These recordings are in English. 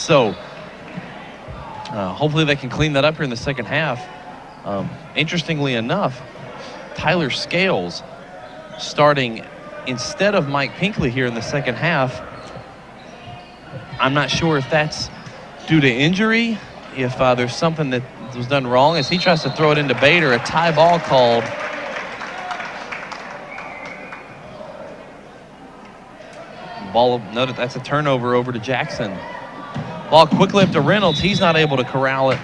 So hopefully they can clean that up here in the second half. Interestingly enough, Tyler Scales starting instead of Mike Pinkley here in the second half. I'm not sure if that's due to injury, if there's something that was done wrong as he tries to throw it into Bader. A tie ball called. Ball, that's a turnover over to Jackson. Ball quickly up to Reynolds. He's not able to corral it.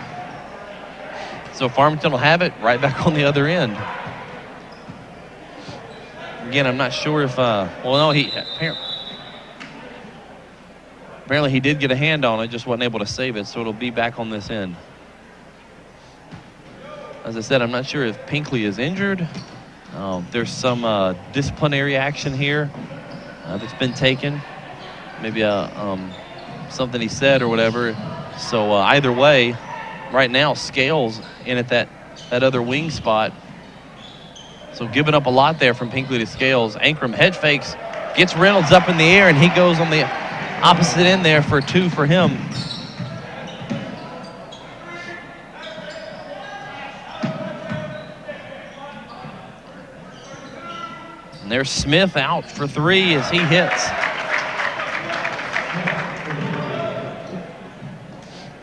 So Farmington will have it right back on the other end. Again, I'm not sure if, well, no, apparently he did get a hand on it, just wasn't able to save it, so it'll be back on this end. As I said, I'm not sure if Pinkley is injured. There's some disciplinary action here that's been taken. Maybe something he said or whatever. So either way, right now, Scales in at that other wing spot. So giving up a lot there from Pinkley to Scales. Ankrom head fakes, gets Reynolds up in the air, and he goes on the opposite end there for 2 for him. And there's Smith out for 3 as he hits.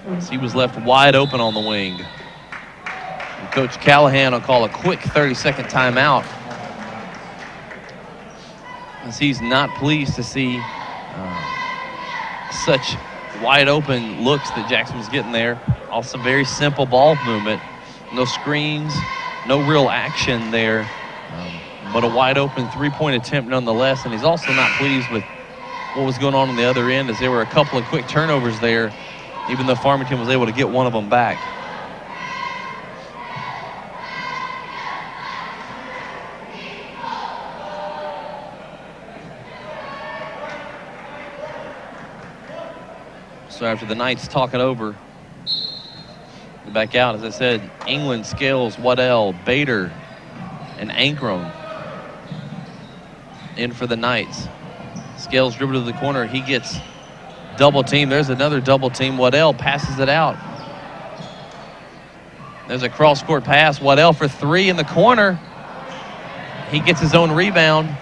As he was left wide open on the wing. And Coach Callahan will call a quick 30-second timeout, as he's not pleased to see such wide open looks that Jackson was getting there. Also very simple ball movement. No screens, no real action there. But a wide open three-point attempt nonetheless. And he's also not pleased with what was going on the other end, as there were a couple of quick turnovers there, even though Farmington was able to get one of them back. So after the Knights talk it over, back out, as I said, England, Scales, Waddell, Bader, and Ankrom in for the Knights. Scales dribble to the corner. He gets double team. There's another double team. Waddell passes it out. There's a cross-court pass. Waddell for 3 in the corner. He gets his own rebound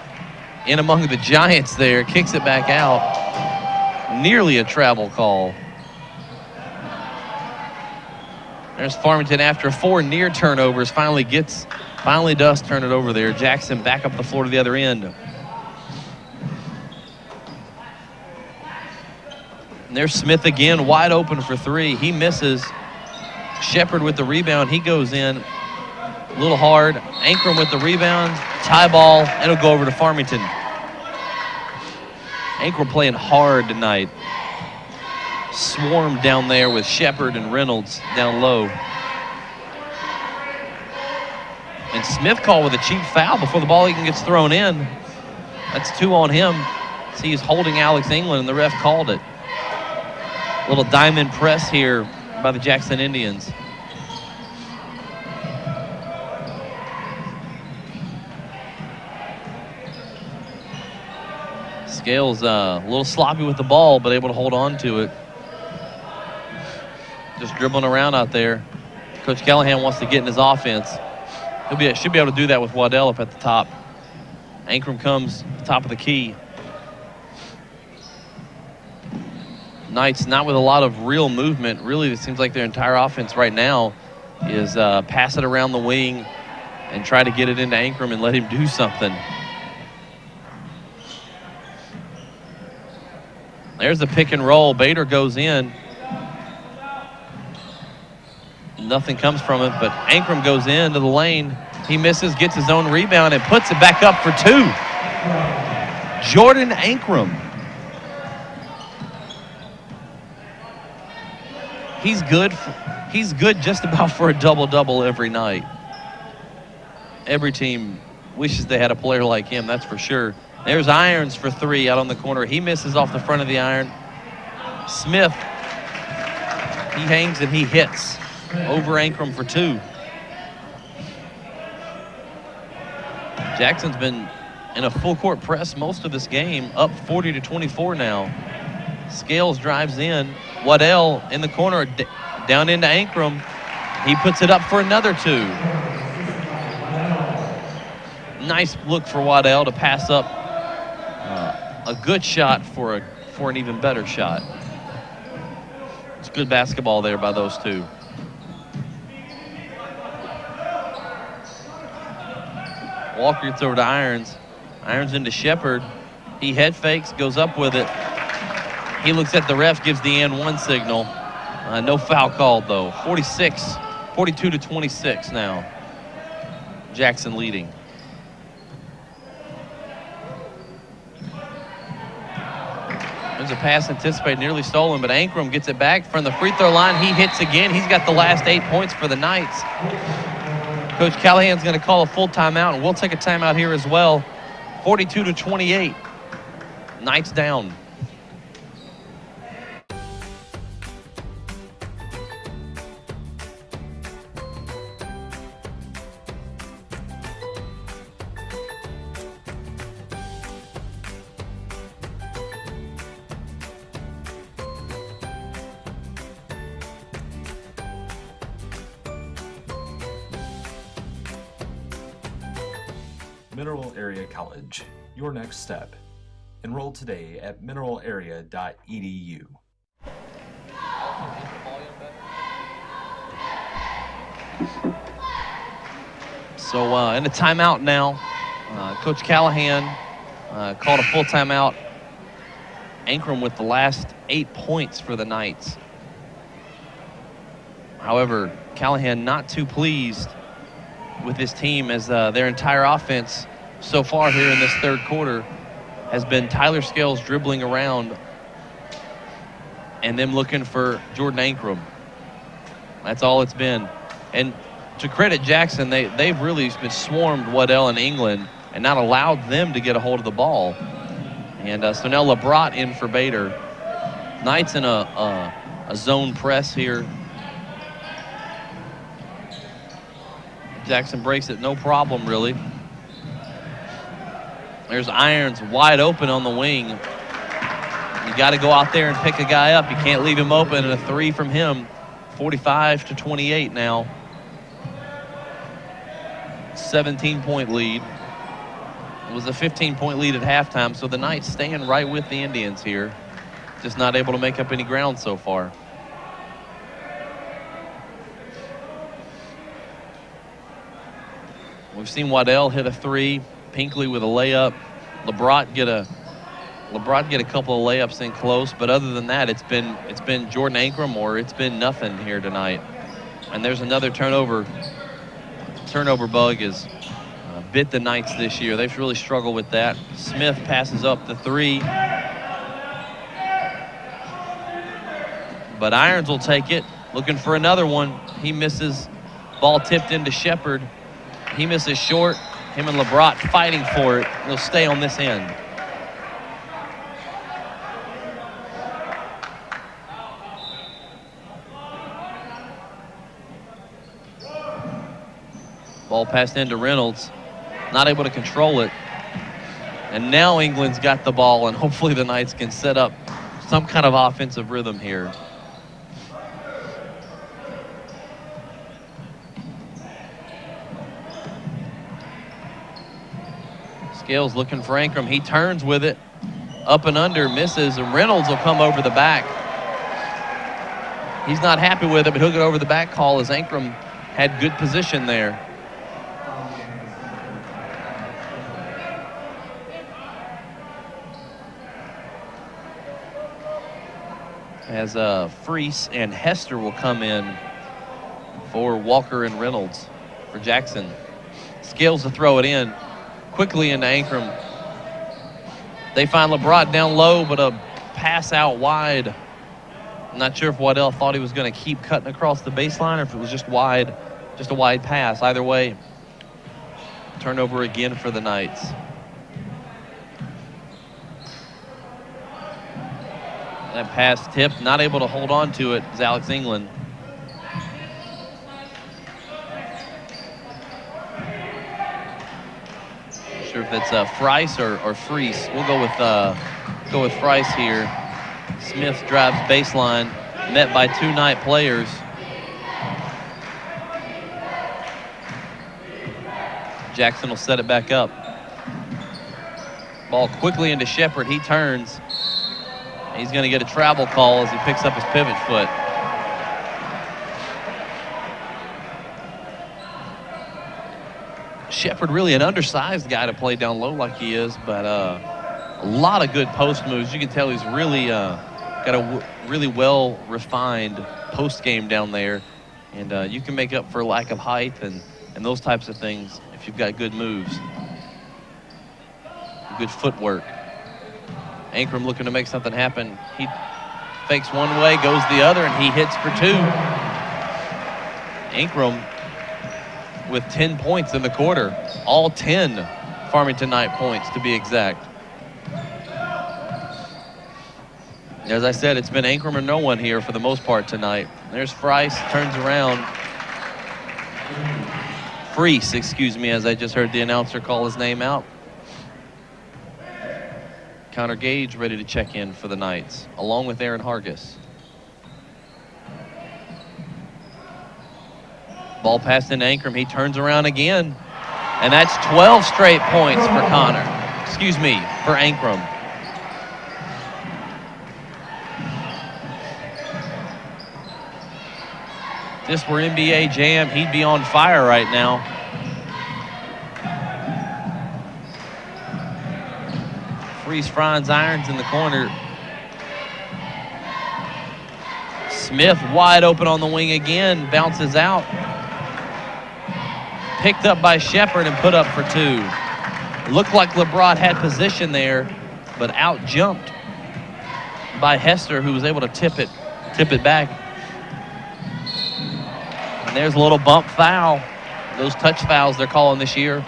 in among the Giants there. Kicks it back out. Nearly a travel call. There's Farmington after 4 near turnovers. Finally does turn it over there. Jackson back up the floor to the other end. And there's Smith again, wide open for 3. He misses. Shepard with the rebound. He goes in a little hard. Ankrom with the rebound. Tie ball, and it'll go over to Farmington. Ankrom playing hard tonight. Swarmed down there with Shepard and Reynolds down low. And Smith called with a cheap foul before the ball even gets thrown in. That's 2 on him. So he's holding Alex England, and the ref called it. Little diamond press here by the Jackson Indians. Scales a little sloppy with the ball, but able to hold on to it. Just dribbling around out there. Coach Callahan wants to get in his offense. Should be able to do that with Waddell up at the top. Ankrom comes top of the key. Knights not with a lot of real movement. Really, it seems like their entire offense right now is pass it around the wing and try to get it into Ankrom and let him do something. There's the pick and roll. Bader goes in. Nothing comes from it, but Ankrom goes into the lane. He misses, gets his own rebound, and puts it back up for 2. Jordan Ankrom. He's good just about for a double-double every night. Every team wishes they had a player like him, that's for sure. There's Irons for 3 out on the corner. He misses off the front of the iron. Smith, he hangs and he hits over Ankrom for 2. Jackson's been in a full-court press most of this game, up 40-24 now. Scales drives in, Waddell in the corner, down into Ankrom. He puts it up for another 2. Nice look for Waddell to pass up a good shot for an even better shot. It's good basketball there by those 2. Walker gets over to Irons. Irons into Shepard. He head fakes, goes up with it. He looks at the ref, gives the and 1 signal. No foul called though. 42 to 26 now. Jackson leading. There's a pass anticipated, nearly stolen, but Ankrom gets it back from the free throw line. He hits again. He's got the last 8 points for the Knights. Coach Callahan's going to call a full timeout, and we'll take a timeout here as well. 42 to 28. Knights down. Mineral Area College, your next step. Enroll today at mineralarea.edu. So in a timeout now, Coach Callahan called a full timeout. Ankrom with the last 8 points for the Knights. However, Callahan not too pleased with his team, as their entire offense so far here in this third quarter has been Tyler Scales dribbling around and them looking for Jordan Ankrom. That's all it's been. And to credit Jackson, they've really been swarmed Waddell and England and not allowed them to get a hold of the ball. And so now LeBrot in for Bader. Knights in a zone press here. Jackson breaks it, no problem really. There's Irons wide open on the wing. You got to go out there and pick a guy up. You can't leave him open, and a 3 from him. 45 to 28 now. 17-point lead. It was a 15-point lead at halftime, so the Knights staying right with the Indians here. Just not able to make up any ground so far. We've seen Waddell hit a 3, Pinkley with a layup, LeBrot get a couple of layups in close, but other than that, it's been Jordan Ankrom or it's been nothing here tonight. And there's another turnover. Turnover bug has bit the Knights this year. They've really struggled with that. Smith passes up the 3, but Irons will take it, looking for another one. He misses. Ball tipped into Shepard. He misses short. Him and LeBrot fighting for it. He'll stay on this end. Ball passed into Reynolds. Not able to control it. And now England's got the ball, and hopefully the Knights can set up some kind of offensive rhythm here. Scales looking for Ankrom. He turns with it. Up and under, misses, and Reynolds will come over the back. He's not happy with it, but he'll get over the back call as Ankrom had good position there. As Freese and Hester will come in for Walker and Reynolds for Jackson. Scales to throw it in. Quickly into Ankrom. They find LeBrot down low, but a pass out wide. I'm not sure if Waddell thought he was going to keep cutting across the baseline or if it was just wide, just a wide pass. Either way, turnover again for the Knights. That pass tipped, not able to hold on to it is Alex England. Sure if it's Freese or Freese. We'll go with Freese here. Smith drives baseline, met by 2 Knight players. Jackson will set it back up. Ball quickly into Shepard. He turns. He's going to get a travel call as he picks up his pivot foot. Shepard really an undersized guy to play down low like he is, but a lot of good post moves. You can tell he's really got a really well refined post game down there, and you can make up for lack of height and those types of things if you've got good moves, good footwork. Ankrom looking to make something happen. He fakes one way, goes the other, and he hits for 2. Ankrom with 10 points in the quarter, all 10 Farmington Knight points to be exact. As I said, it's been Ankrom or no one here for the most part tonight. There's Friese, turns around. Friese, excuse me, as I just heard the announcer call his name out. Connor Gage ready to check in for the Knights, along with Aaron Hargis. Ball passed into Ankrom. He turns around again. And that's 12 straight points for Connor. Excuse me, for Ankrom. If this were NBA Jam, he'd be on fire right now. Friese Franz irons in the corner. Smith wide open on the wing again, bounces out. Picked up by Shepard and put up for 2. Looked like LeBron had position there, but out jumped by Hester, who was able to tip it back. And there's a little bump foul. Those touch fouls they're calling this year.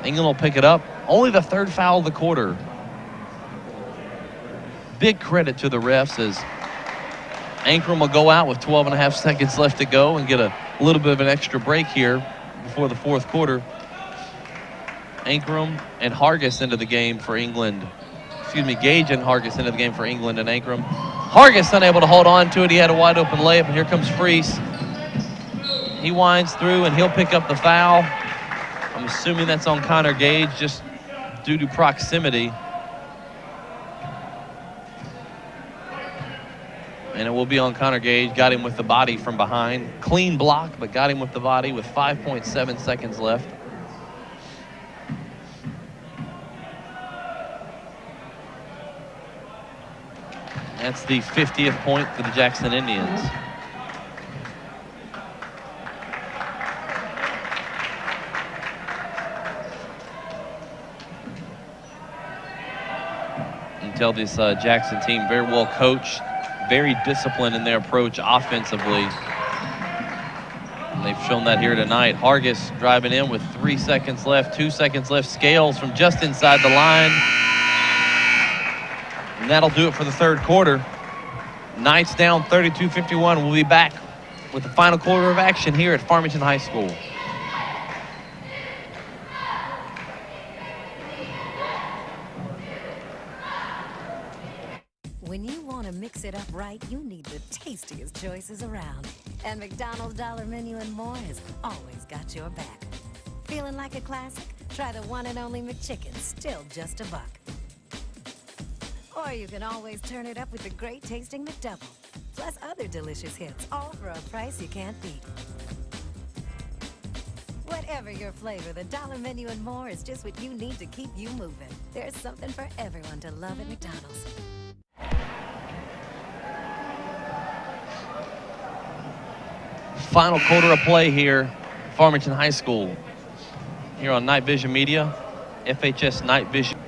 England will pick it up. Only the 3rd foul of the quarter. Big credit to the refs as Ankrom will go out with 12.5 seconds left to go and get a little bit of an extra break here before the 4th quarter. Ankrom and Hargis into the game for England. Excuse me, Gage and Hargis into the game for England and Ankrom. Hargis unable to hold on to it. He had a wide open layup, and here comes Friese. He winds through, and he'll pick up the foul. I'm assuming that's on Connor Gage just due to proximity. And it will be on Connor Gage. Got him with the body from behind. Clean block, but got him with the body with 5.7 seconds left. That's the 50th point for the Jackson Indians. You can tell this Jackson team very well coached, very disciplined in their approach offensively. And they've shown that here tonight. Hargis driving in with 3 seconds left, 2 seconds left. Scales from just inside the line. And that'll do it for the 3rd quarter. Knights down 32-51. We'll be back with the final quarter of action here at Farmington High School. When you want to mix it up right, you need the tastiest choices around. And McDonald's Dollar Menu and More has always got your back. Feeling like a classic? Try the one and only McChicken, still just $1. Or you can always turn it up with the great tasting McDouble. Plus other delicious hits, all for a price you can't beat. Whatever your flavor, the Dollar Menu and More is just what you need to keep you moving. There's something for everyone to love at McDonald's. Final quarter of play here, Farmington High School. Here on Night Vision Media, FHS Night Vision.